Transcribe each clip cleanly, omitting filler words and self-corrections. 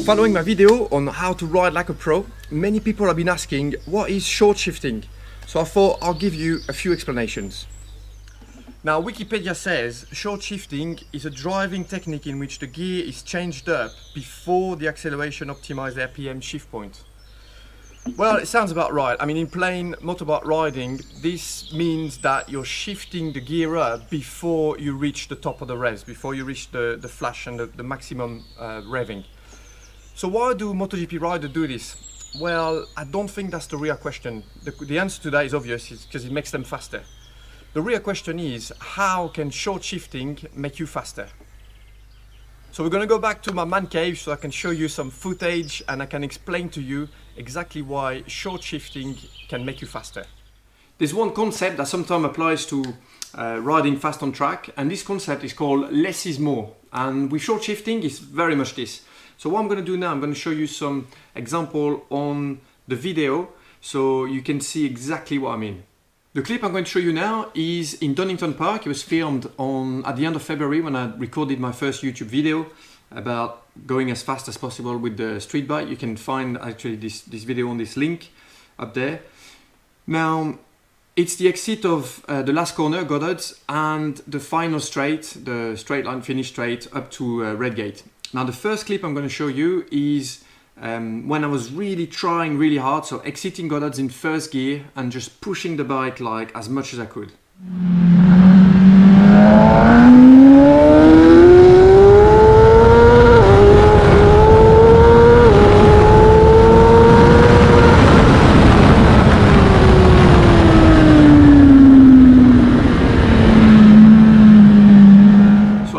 Following my video on how to ride like a pro, many people have been asking what is short shifting, so I thought I'll give you a few explanations. Now Wikipedia says short shifting is a driving technique in which the gear is changed up before the acceleration optimized RPM shift point. Well, it sounds about right. I mean, in plain motorbike riding, this means that you're shifting the gear up before you reach the top of the revs, before you reach the flash and the maximum revving. So why do MotoGP riders do this? Well, I don't think that's the real question. The answer to that is obvious, it's because it makes them faster. The real question is, how can short shifting make you faster? So we're going to go back to my man cave so I can show you some footage and I can explain to you exactly why short shifting can make you faster. There's one concept that sometimes applies to riding fast on track, and this concept is called less is more. And with short shifting, it's very much this. So what I'm going to do now, I'm going to show you some example on the video so you can see exactly what I mean. The clip I'm going to show you now is in Donington Park. It was filmed at the end of February when I recorded my first YouTube video about going as fast as possible with the street bike. You can find actually this video on this link up there. Now, it's the exit of the last corner, Goddard's, and the final straight, the straight line finish straight up to Redgate. Now the first clip I'm going to show you is when I was really trying really hard, so exiting Goddard's in first gear and just pushing the bike like as much as I could.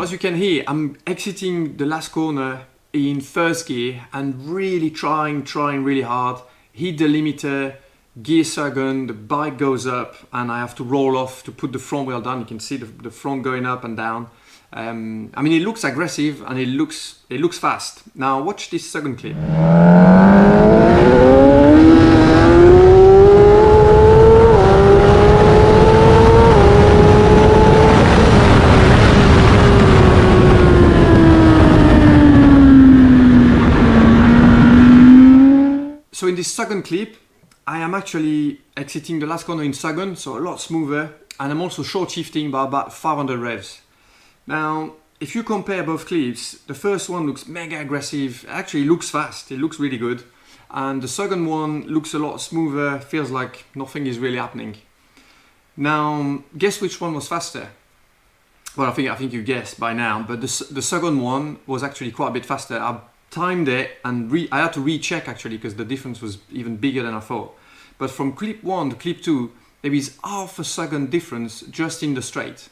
As you can hear, I'm exiting the last corner in first gear and really trying really hard. Hit the limiter, gear second, the bike goes up and I have to roll off to put the front wheel down. You can see the front going up and down. I mean, it looks aggressive and it looks fast. Now watch this second clip. So in this second clip, I am actually exiting the last corner in second, so a lot smoother, and I'm also short shifting by about 500 revs. Now, if you compare both clips, the first one looks mega aggressive, actually looks fast, it looks really good, and the second one looks a lot smoother, feels like nothing is really happening. Now, guess which one was faster? Well, I think you guessed by now, but the second one was actually quite a bit faster. I timed it and I had to recheck actually because the difference was even bigger than I thought. But from clip 1 to clip 2, there is half a second difference just in the straight.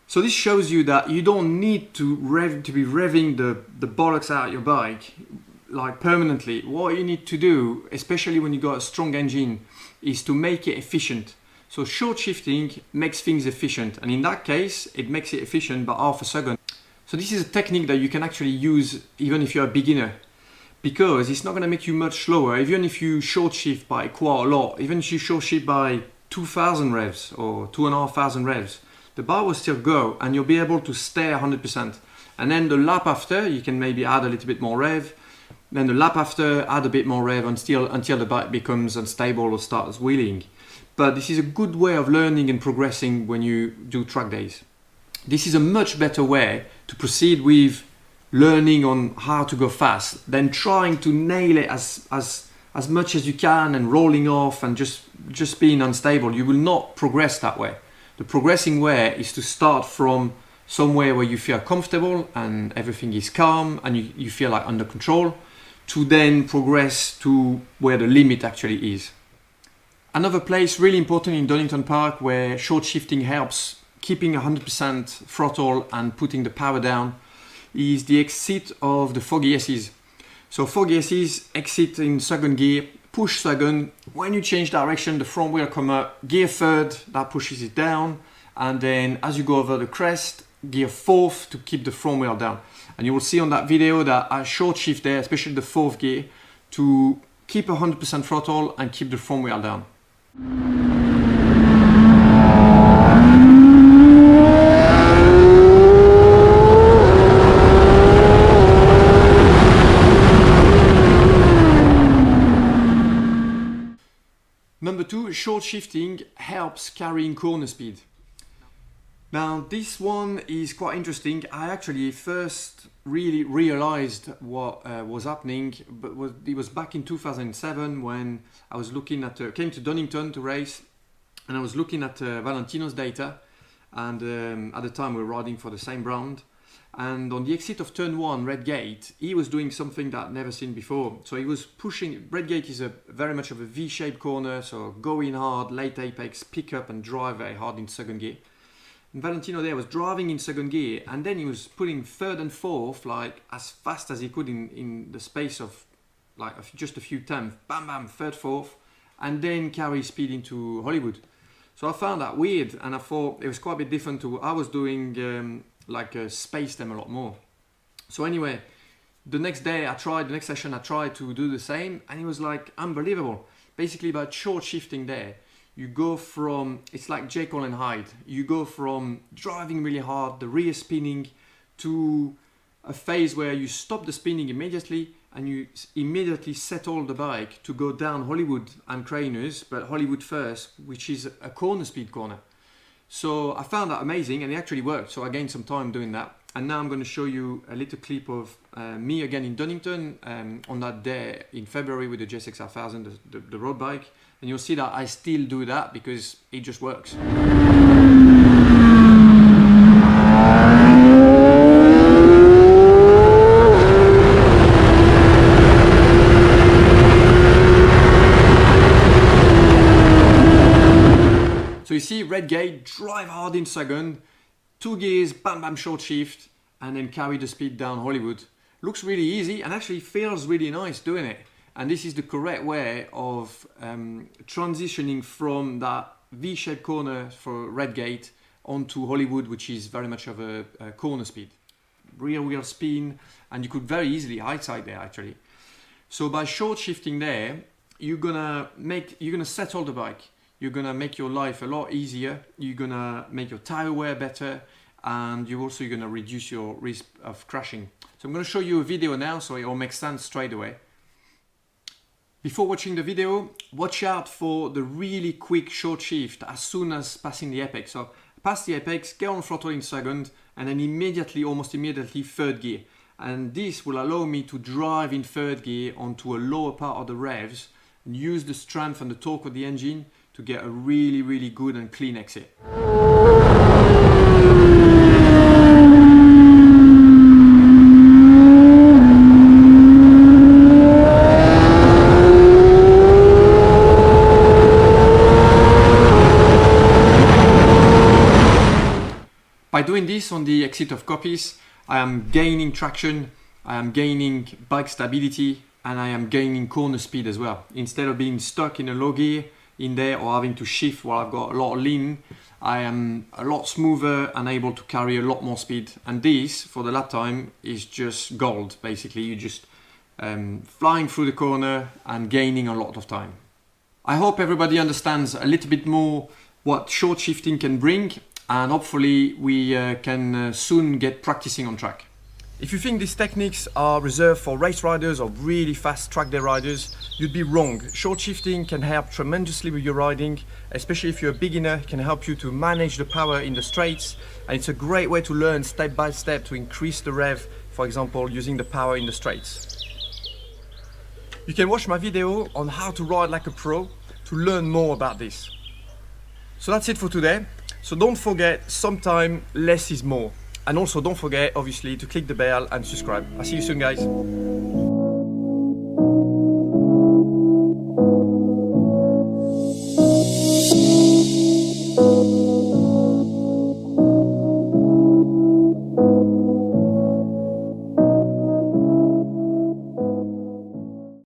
So this shows you that you don't need to be revving the bollocks out your bike like permanently. What you need to do, especially when you got a strong engine, is to make it efficient. So short shifting makes things efficient, and in that case it makes it efficient by half a second. So this is a technique that you can actually use even if you're a beginner, because it's not going to make you much slower. Even if you short shift by quite a lot, even if you short shift by 2,000 revs or 2,500 revs, the bike will still go and you'll be able to stay 100%. And then the lap after, you can maybe add a little bit more rev. Then the lap after, add a bit more rev until the bike becomes unstable or starts wheeling. But this is a good way of learning and progressing when you do track days. This is a much better way to proceed with learning on how to go fast than trying to nail it as much as you can and rolling off and just being unstable. You will not progress that way. The progressing way is to start from somewhere where you feel comfortable and everything is calm and you feel like under control, to then progress to where the limit actually is. Another place really important in Donington Park where short shifting helps keeping 100% throttle and putting the power down is the exit of the 4GSs. So 4GSs exit in second gear, push second. When you change direction, the front wheel come up, gear third, that pushes it down. And then as you go over the crest, gear fourth to keep the front wheel down. And you will see on that video that I short shift there, especially the fourth gear, to keep 100% throttle and keep the front wheel down. Number 2, short shifting helps carrying corner speed. Now this one is quite interesting. I actually first really realized what was happening, but it was back in 2007 when I was looking at, came to Donington to race, and I was looking at Valentino's data, and at the time we were riding for the same brand. And on the exit of turn 1, Red Gate, he was doing something that I'd never seen before. So he was pushing, Red Gate is very much of a V-shaped corner, so go in hard, late apex, pick up and drive very hard in second gear. And Valentino there was driving in second gear, and then he was putting third and fourth like as fast as he could in the space of like just a few times. Bam, bam, third, fourth, and then carry speed into Hollywood. So I found that weird, and I thought it was quite a bit different to what I was doing, space them a lot more. So anyway, the next session I tried to do the same, and it was like unbelievable. Basically by short shifting there, you go from, it's like Jekyll and Hyde. You go from driving really hard, the rear spinning, to a phase where you stop the spinning immediately and you immediately settle the bike to go down Hollywood and Craners, but Hollywood first, which is a corner speed corner. So I found that amazing, and it actually worked. So I gained some time doing that. And now I'm going to show you a little clip of me again in Donington on that day in February with the JSX 1000, the road bike. And you'll see that I still do that because it just works. So you see Red Gate, drive hard in second, 2 gears, bam bam short shift, and then carry the speed down Hollywood. Looks really easy and actually feels really nice doing it. And this is the correct way of transitioning from that V-shaped corner for Red Gate onto Hollywood, which is very much of a corner speed. Rear wheel spin, and you could very easily hindsight there actually. So by short shifting there, you're gonna settle the bike. You're gonna make your life a lot easier. You're gonna make your tire wear better, and you're gonna reduce your risk of crashing. So I'm gonna show you a video now so it all makes sense straight away. Before watching the video, watch out for the really quick short shift as soon as passing the apex. So pass the apex, get on throttle in second, and then almost immediately third gear. And this will allow me to drive in third gear onto a lower part of the revs and use the strength and the torque of the engine to get a really, really good and clean exit. By doing this on the exit of Copies, I am gaining traction, I am gaining bike stability, and I am gaining corner speed as well. Instead of being stuck in a low gear in there or having to shift while I've got a lot of lean, I am a lot smoother and able to carry a lot more speed. And this, for the lap time, is just gold. Basically, you're just flying through the corner and gaining a lot of time. I hope everybody understands a little bit more what short shifting can bring, and hopefully we can soon get practicing on track. If you think these techniques are reserved for race riders or really fast track day riders, you'd be wrong. Short shifting can help tremendously with your riding, especially if you're a beginner. It can help you to manage the power in the straights, and it's a great way to learn step by step to increase the rev, for example, using the power in the straights. You can watch my video on how to ride like a pro to learn more about this. So that's it for today. So don't forget, sometimes less is more. And also don't forget, obviously, to click the bell and subscribe. I'll see you soon, guys.